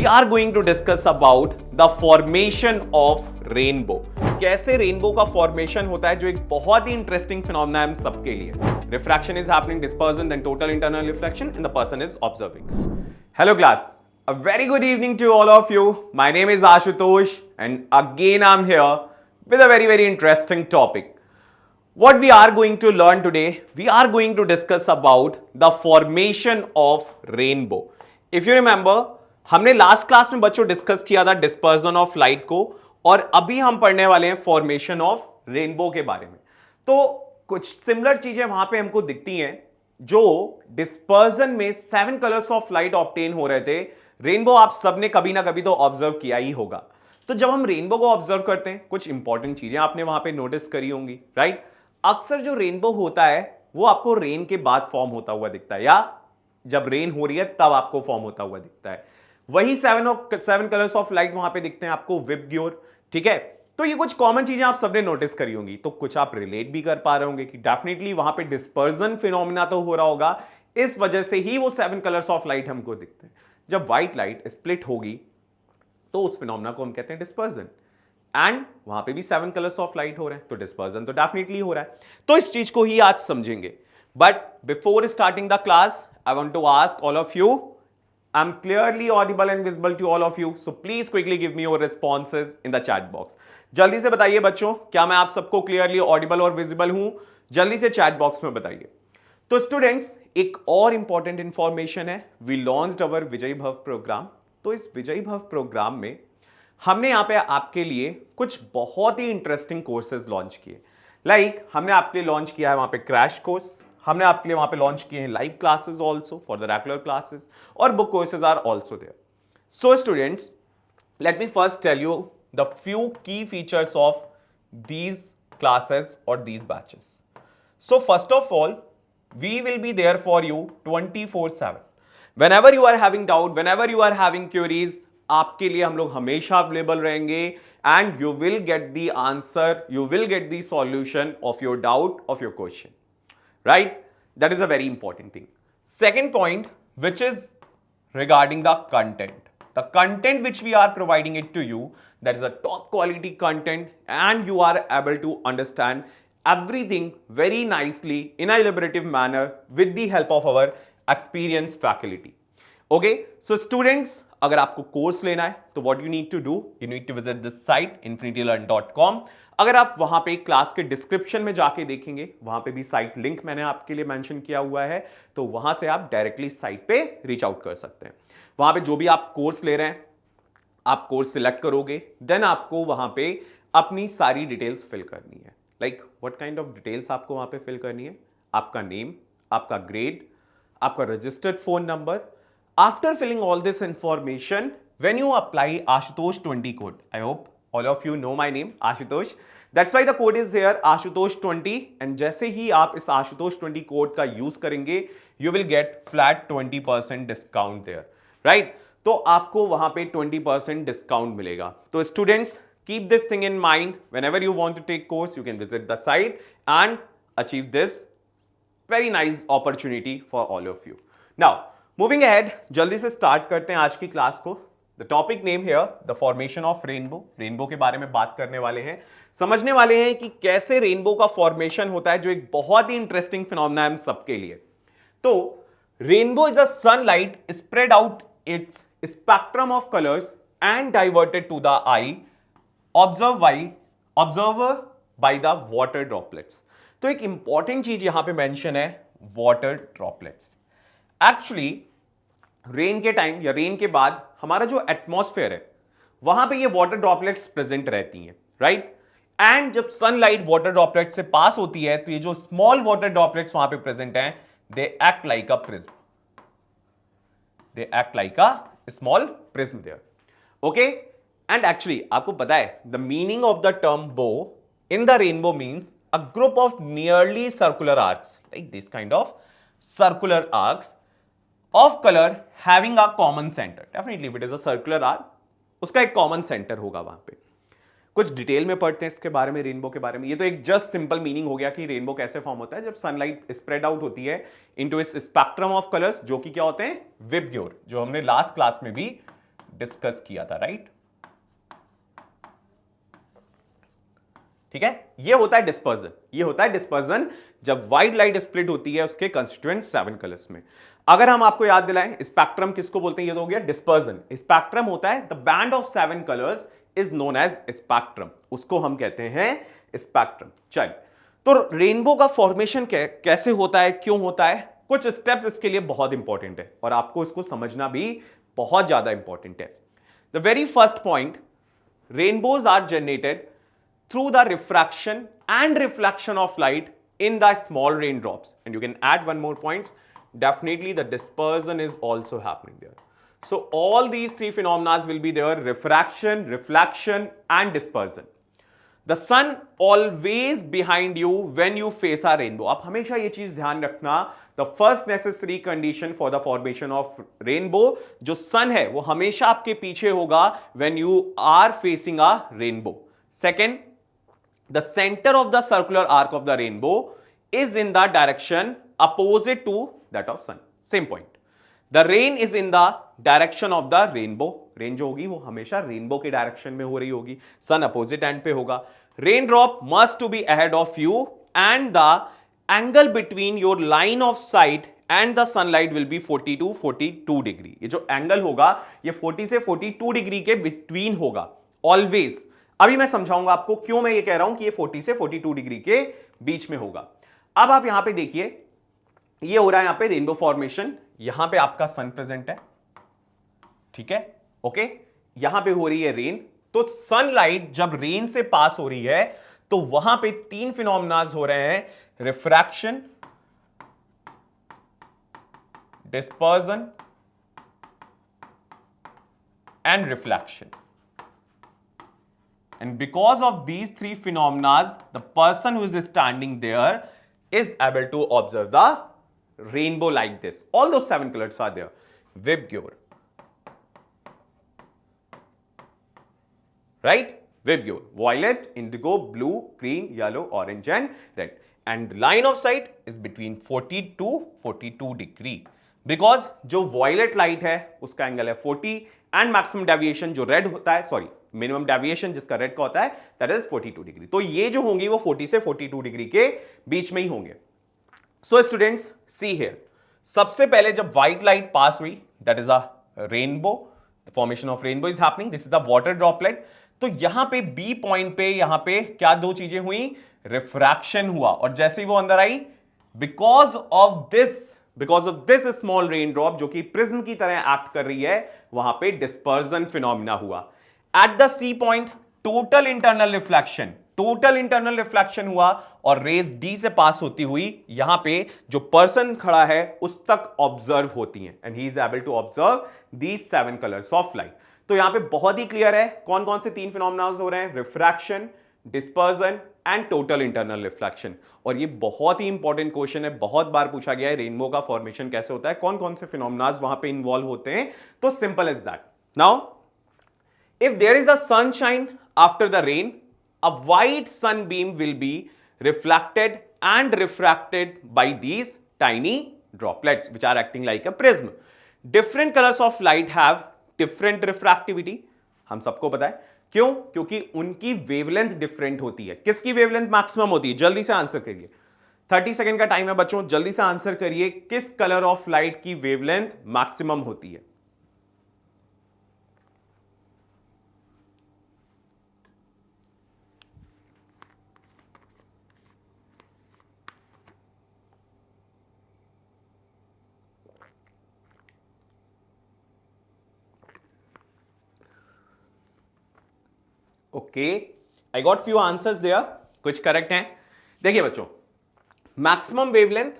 are going to discuss about the formation of rainbow. कैसे rainbow का formation होता है, जो एक बहुत ही इंटरेस्टिंग फिनोमेना है हम सबके लिए. Refraction is happening, dispersion, then total internal reflection, and the person is observing. Hello class, a very good evening to all of you. My name is Ashutosh, and again I'm here with a very interesting topic. What we are going to learn today, we are going to discuss about the formation of rainbow. If you remember, हमने last class में बच्चों discuss किया था dispersion of light को, और अभी हम पढ़ने वाले हैं फॉर्मेशन ऑफ रेनबो के बारे में. तो कुछ सिमिलर चीजें वहां पे हमको दिखती हैं. जो डिस्पर्जन में 7 कलर्स ऑफ लाइट ऑब्टेन हो रहे थे, रेनबो आप सबने कभी ना कभी तो ऑब्जर्व किया ही होगा. तो जब हम रेनबो को ऑब्जर्व करते हैं, कुछ इंपॉर्टेंट चीजें आपने वहां पे नोटिस करी होंगी, राइट. अक्सर जो रेनबो होता है वो आपको रेन के बाद फॉर्म होता हुआ दिखता है, या जब रेन हो रही है तब आपको फॉर्म होता हुआ दिखता है. वही 7 कलर्स ऑफ लाइट वहां पे दिखते हैं आपको विबग्योर. ठीक है, तो ये कुछ कॉमन चीजें आप सबने नोटिस करी होंगी, तो कुछ आप रिलेट भी कर पा रहे होंगे कि डेफिनेटली वहां पे डिस्पर्जन फिनोमिना तो हो रहा होगा, इस वजह से ही वो 7 कलर्स ऑफ लाइट हमको दिखते हैं. जब व्हाइट लाइट स्प्लिट होगी तो उस फिनोमिना को हम कहते हैं डिस्पर्जन, एंड वहां पे भी 7 कलर्स ऑफ लाइट हो रहे हैं, तो डिस्पर्जन तो डेफिनेटली हो रहा है. तो इस चीज को ही आज समझेंगे. But before starting the class, I want to ask all of you, I'm clearly audible and visible to all of you, so please quickly give me your responses in the chat box. जल्दी से बताइए बच्चों, क्या मैं आप सबको clearly Audible और visible हूं? जल्दी से चैट बॉक्स में बताइए. तो स्टूडेंट्स, एक और इंपॉर्टेंट इंफॉर्मेशन है. वी लॉन्च्ड अवर विजय भव प्रोग्राम. तो इस विजय भव प्रोग्राम में हमने यहाँ पे आपके लिए कुछ बहुत ही इंटरेस्टिंग कोर्सेज लॉन्च किए. लाइक हमने आपके लिए लॉन्च किया है वहां पे क्रैश कोर्स, हमने आपके लिए वहां पे लॉन्च किए हैं live classes also for the regular classes, और book courses are also there. So students, let me first tell you the few key features of these classes और these batches. So first of all, we will be there for you 24/7. whenever you are having doubt, whenever you are having queries, आपके लिए हम लोग हमेशा available रहेंगे, and you will get the answer, you will get the solution of your doubt, of your question. Right? That is a very important thing. Second point, which is regarding the content. The content which we are providing it to you, that is a top quality content, and you are able to understand everything very nicely in a elaborative manner with the help of our experienced faculty. Okay? So students, अगर आपको course लेना है तो what you need to do, you need to visit this site infinitylearn.com. अगर आप वहां पे class के डिस्क्रिप्शन में जाके देखेंगे, वहां पे भी साइट लिंक मैंने आपके लिए मेंशन किया हुआ है, तो वहां से आप डायरेक्टली साइट पे रीच आउट कर सकते हैं. वहां पे जो भी आप कोर्स ले रहे हैं, आप कोर्स सिलेक्ट करोगे, देन आपको वहां पे अपनी सारी डिटेल्स फिल करनी है. Like what kind of details आपको वहां पे फिल करनी है? आपका नेम, आपका ग्रेड, आपका registered phone number. After filling all this information, when you apply Ashutosh 20 code, I hope all of you know my name, Ashutosh. That's why the code is here, Ashutosh 20. And जैसे ही आप इस Ashutosh 20 code का use करेंगे, you will get flat 20% discount there, right? तो आपको वहां पे 20% discount मिलेगा. तो students, keep this thing in mind. Whenever you want to take course, you can visit the site and achieve this very nice opportunity for all of you. Now, moving ahead, जल्दी से start करते हैं आज की class को. The topic name here, the formation of rainbow. Rainbow के बारे में बात करने वाले हैं, समझने वाले हैं कि कैसे रेनबो का फॉर्मेशन होता है, जो एक बहुत ही इंटरेस्टिंग फिनोमेना है हम सबके लिए. तो rainbow is a sunlight spread out its spectrum of colours and diverted to the eye, observer by the water droplets. तो एक इंपॉर्टेंट चीज यहां पे मेंशन है, वाटर ड्रॉपलेट्स. एक्चुअली रेन के टाइम या रेन के बाद हमारा जो एटमॉस्फेयर है, वहां पे ये वाटर ड्रॉपलेट्स प्रेजेंट रहती हैं, राइट. एंड जब सनलाइट वाटर ड्रॉपलेट से पास होती है, तो ये जो स्मॉल वाटर ड्रॉपलेट्स वहां पे प्रेजेंट हैं, they act like a prism. They act like a small prism there. Okay. And actually आपको पता है, the meaning of the term bow in the rainbow means a group of nearly circular arcs, like this kind of circular arcs of color having a common center. Definitely if it is a circular arc, उसका एक common centre होगा वहां पे. कुछ detail में पढ़ते हैं इसके बारे में, रेनबो के बारे में. ये तो एक जस्ट सिंपल मीनिंग हो गया कि रेनबो कैसे फॉर्म होता है, जब सनलाइट स्प्रेड आउट होती है इनटू इस स्पेक्ट्रम ऑफ कलर्स, जो कि क्या होते हैं, विबग्योर, जो हमने लास्ट क्लास में भी डिस्कस किया था, राइट? ठीक है, ये होता है डिस्पर्जन। ये होता है डिस्पर्जन जब वाइड लाइट स्प्लिट होती है उसके कंस्टिट्यूएंट 7 कलर्स में। अगर हम आपको याद दिलाएं, स्पेक्ट्रम किसको बोलते हैं? ये तो हो गया डिस्पर्जन। स्पेक्ट्रम होता है the band of 7 colours is known as spectrum, उसको हम कहते हैं स्पेक्ट्रम। चल, तो रेनबो का फॉर्मेशन कैसे होता है, क्यों होता है, कुछ स्टेप्स इसके लिए बहुत इंपॉर्टेंट है और आपको इसको समझना भी बहुत ज्यादा इंपॉर्टेंट है। The very first point, rainbows are generated through the refraction and reflection of light in the small raindrops. And you can add one more point, definitely the dispersion is also happening there. So all these three phenomena will be there: refraction, reflection and dispersion. The sun always behind you when you face a rainbow. आप हमेशा ये चीज ध्यान रखना, the first necessary condition for the formation of rainbow, जो sun है वो हमेशा आपके पीछे होगा when you are facing a rainbow. Second, the center of the circular arc of the rainbow is in the direction opposite to that of sun. Same point. The rain is in the direction of the rainbow. Rain जो होगी वो हमेशा rainbow के direction में हो रही होगी, सन opposite and पे होगा. Raindrop must to be ahead of you and the angle between your line of sight and the sunlight will be 40 to 42 degree. ये जो एंगल होगा ये 40 से 42 डिग्री के बिटवीन होगा ऑलवेज. अभी मैं समझाऊंगा आपको क्यों मैं ये कह रहा हूं कि ये 40 से 42 डिग्री के बीच में होगा. अब आप यहां पे देखिए, ये हो रहा है यहां पे रेनबो फॉर्मेशन, यहां पे आपका सन प्रेजेंट है, ठीक है, ओके, यहां पे हो रही है रेन. तो सनलाइट जब रेन से पास हो रही है तो वहां पे तीन फिनोमेनाज हो रहे हैं: refraction, dispersion and reflection. And because of these three phenomena, the person who is standing there is able to observe the rainbow like this. All those 7 colors are there. Vibgyor. Right? Vibgyor. Violet, indigo, blue, green, yellow, orange and red. And the line of sight is between 40 to 42 degree. Because जो violet light है उसका angle है 40 and maximum deviation जो red होता है, sorry minimum deviation जिसका red का होता है दैट इज 42 डिग्री. तो ये जो होंगी वो 40 से 42 डिग्री के बीच में ही होंगे. सो स्टूडेंट्स सी हियर, सबसे पहले जब व्हाइट लाइट पास हुई that is a rainbow, the formation of rainbow is happening, this is a water droplet. तो यहां पे बी पॉइंट पे यहां पे क्या दो चीजें हुई, रिफ्रैक्शन हुआ और जैसे ही वो अंदर आई because of this small rain drop जो कि प्रिज्म की तरह एक्ट कर रही है, वहां पे डिस्पर्जन फिनोमिना हुआ. At the C point total internal reflection हुआ और रेज डी से पास होती हुई यहां पे जो पर्सन खड़ा है उस तक ऑब्जर्व होती हैं and he is able to observe these 7 colours of light. तो यहां पे बहुत ही क्लियर है कौन कौन से तीन फिनोमिना हो रहे हैं, refraction, dispersion and total internal reflection. और ये बहुत ही इंपॉर्टेंट क्वेश्चन है, बहुत बार पूछा गया है रेनबो का फॉर्मेशन कैसे होता है, कौन कौन से फिनोमिनाज वहां पे इन्वॉल्व होते हैं. तो simple is that. Now if there is the sunshine after the rain, a white sunbeam will be reflected and refracted by these tiny droplets which are acting like a prism. Different colors of light have different refractivity. हम सबको पता है क्यों, क्योंकि उनकी wavelength different होती है. किसकी वेवलेंथ मैक्सिमम होती है, जल्दी से आंसर करिए, 30 सेकेंड का टाइम है बच्चों, जल्दी से आंसर करिए, किस कलर ऑफ लाइट की वेवलेंथ मैक्सिमम होती है. Okay, I got few answers there, कुछ करेक्ट हैं. देखिए बच्चों, मैक्सिमम वेवलेंथ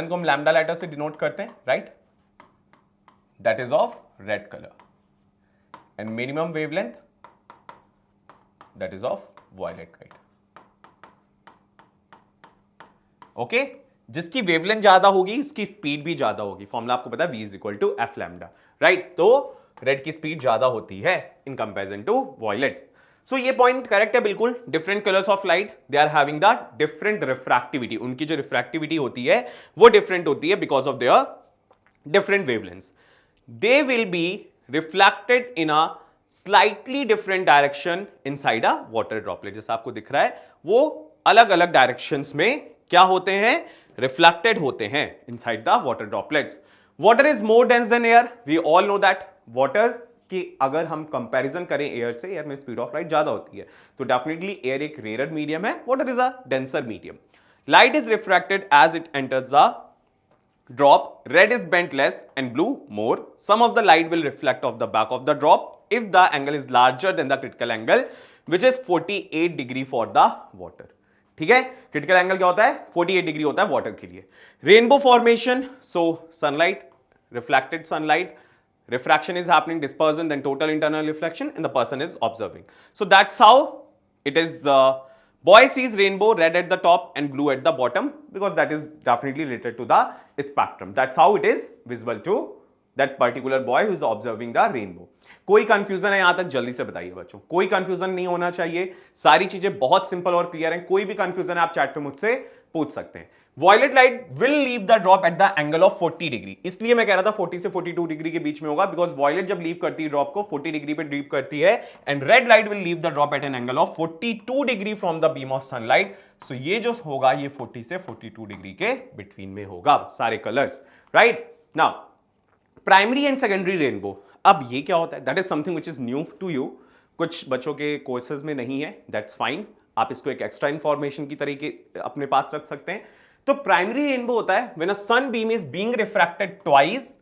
को हम लैम्डा लेटर से डिनोट करते हैं, right, that is of red colour. And minimum wavelength that is of violet, right. Okay, जिसकी वेवलेंथ ज्यादा होगी उसकी स्पीड भी ज्यादा होगी. फॉर्मूला आपको पता है, v is equal to F lambda, right. तो रेड की स्पीड ज्यादा होती है in comparison to violet. So ये पॉइंट करेक्ट है बिल्कुल. Different colours of light they are having the different refractivity. उनकी जो रिफ्रैक्टिविटी होती है वो डिफरेंट होती है because of their different wavelengths. They will be reflected in a slightly different direction inside a water droplet. जैसा आपको दिख रहा है वो अलग अलग डायरेक्शंस में क्या होते हैं, रिफ्लेक्टेड होते हैं inside the water droplets. Water is more dense than air, we all know that. Water की अगर हम कंपैरिजन करें एयर से, एयर में स्पीड ऑफ लाइट ज्यादा होती है, तो डेफिनेटली एयर एक रेयर मीडियम है, water is a denser medium. Light is refracted as it enters the drop. Red is bent less and blue more. Some of the light will reflect off the back of the drop if the angle is larger than the critical angle, which is 48 degree for the water. ठीक है, critical angle क्या होता है, 48 degree होता है water के लिए। Rainbow formation, so sunlight, reflected sunlight, refraction is happening, dispersion, then total internal reflection, and the person is observing. So that's how it is. Boy sees rainbow, red at the top and blue at the bottom, because that is definitely related to the spectrum. That's how it is visible to that particular boy who is observing the rainbow. कोई confusion है यहां तक, जल्दी से बताइए बच्चों, कोई confusion नहीं होना चाहिए, सारी चीजें बहुत सिंपल और क्लियर हैं। कोई भी कंफ्यूजन है आप चैट पे मुझसे पूछ सकते हैं। Violet light will leave the drop at the angle of 40 degree, इसलिए मैं कह रहा था 40 से 42 डिग्री के बीच में होगा, बिकॉज वॉयलेट जब लीव करती है ड्रॉप को 40 डिग्री पे लीव करती है, and red light will leave the drop at an angle of 42 degree from the beam of sunlight. So ये जो होगा ये 40 से 42 डिग्री के बिटवीन में होगा सारे colours, right. Now primary and secondary rainbow, अब ये क्या होता है, that is something which is new to you. कुछ बच्चों के कोर्सेज में नहीं है, दैट्स फाइन, आप इसको एक एक्स्ट्रा इंफॉर्मेशन की तरीके अपने पास रख सकते हैं। तो प्राइमरी रेनबो होता है when a sun beam is being refracted twice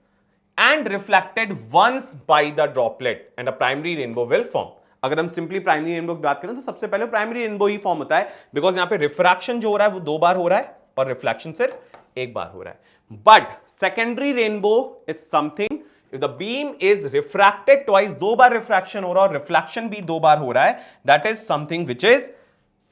and reflected once by the droplet and a primary rainbow will form. अगर हम सिंपली प्राइमरी रेनबो की बात करें तो सबसे पहले प्राइमरी रेनबो ही फॉर्म होता है, बिकॉज यहां पे रिफ्रैक्शन जो हो रहा है वो 2 बार हो रहा है और रिफ्लेक्शन सिर्फ 1 बार हो रहा है। But secondary rainbow is something, if the beam is refracted twice, 2 bar refraction हो रहा है और रिफ्लेक्शन भी 2 बार हो रहा है, that is something which is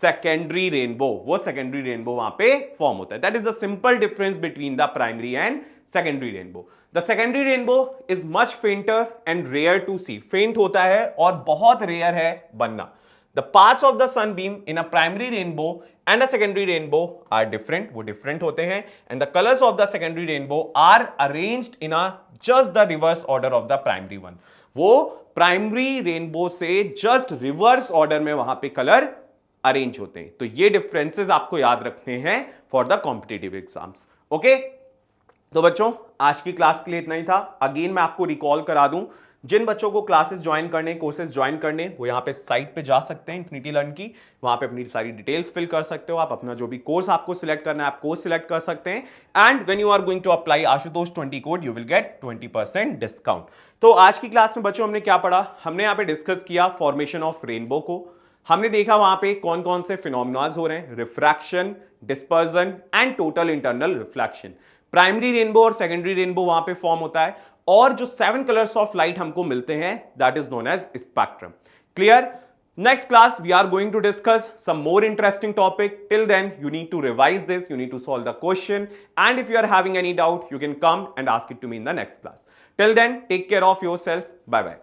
secondary rainbow, वो secondary rainbow वहां पे फॉर्म होता है। that is the simple difference between the primary and secondary rainbow. The secondary rainbow is much fainter and rare to see, faint होता है और बहुत rare है बनना। The paths of the sunbeam in a primary rainbow and a secondary rainbow are different, वो different होते हैं, and the colors of the secondary rainbow are arranged in a just the reverse order of the primary one. वो primary rainbow से just reverse order में वहां पे color arrange होते हैं। तो ये differences आपको याद रखने हैं for the competitive exams, okay? तो बच्चों आज की क्लास के लिए इतना ही था। अगेन मैं आपको रिकॉल करा दूं, जिन बच्चों को क्लासेस ज्वाइन करने, कोर्सेज ज्वाइन करने, वो यहाँ पे साइट पे जा सकते हैं इन्फिनिटी लर्न की, वहां पे अपनी सारी डिटेल्स फिल कर सकते हो। आप अपना जो भी कोर्स आपको सिलेक्ट करना है आप कोर्स सिलेक्ट कर सकते हैं, and when you are going to apply Ashutosh 20 code you will get 20% discount. तो आज की क्लास में बच्चों हमने क्या पढ़ा, हमने यहाँ पे डिस्कस किया फॉर्मेशन ऑफ रेनबो को, हमने देखा वहां पे कौन कौन से फिनोमिनाज हो रहे हैं, refraction, dispersion and total internal reflection. Primary rainbow और सेकेंडरी रेनबो वहां पे फॉर्म होता है, और जो 7 कलर्स ऑफ लाइट हमको मिलते हैं that is known as spectrum. Clear? Next class we are going to discuss some more interesting topic. Till then you need to revise this, you need to solve the question, and if you are having any doubt you can come and ask it to me in the next class. Till then take care of yourself, bye bye.